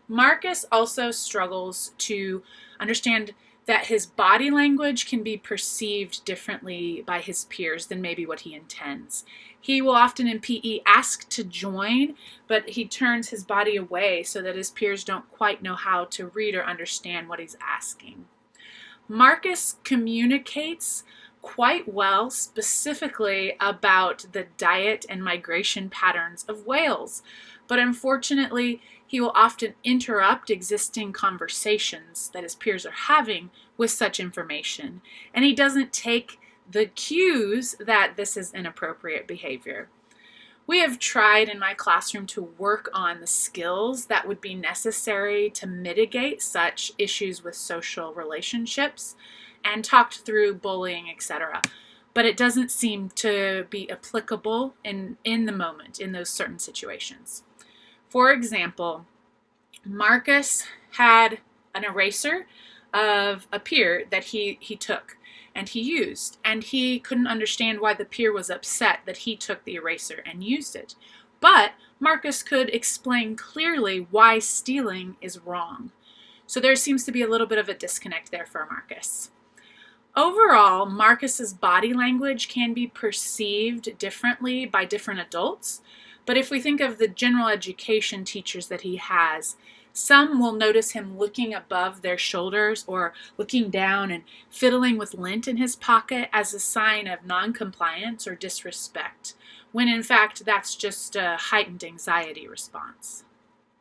Marcus also struggles to understand that his body language can be perceived differently by his peers than maybe what he intends. He will often in PE ask to join, but he turns his body away so that his peers don't quite know how to read or understand what he's asking. Marcus communicates quite well, specifically about the diet and migration patterns of whales, but unfortunately, he will often interrupt existing conversations that his peers are having with such information, and he doesn't take the cues that this is inappropriate behavior. We have tried in my classroom to work on the skills that would be necessary to mitigate such issues with social relationships and talked through bullying, etc. But it doesn't seem to be applicable in the moment in those certain situations. For example, Marcus had an eraser of a peer that he took and he used, and he couldn't understand why the peer was upset that he took the eraser and used it. But Marcus could explain clearly why stealing is wrong. So there seems to be a little bit of a disconnect there for Marcus. Overall, Marcus's body language can be perceived differently by different adults, but if we think of the general education teachers that he has, some will notice him looking above their shoulders or looking down and fiddling with lint in his pocket as a sign of noncompliance or disrespect, when in fact that's just a heightened anxiety response.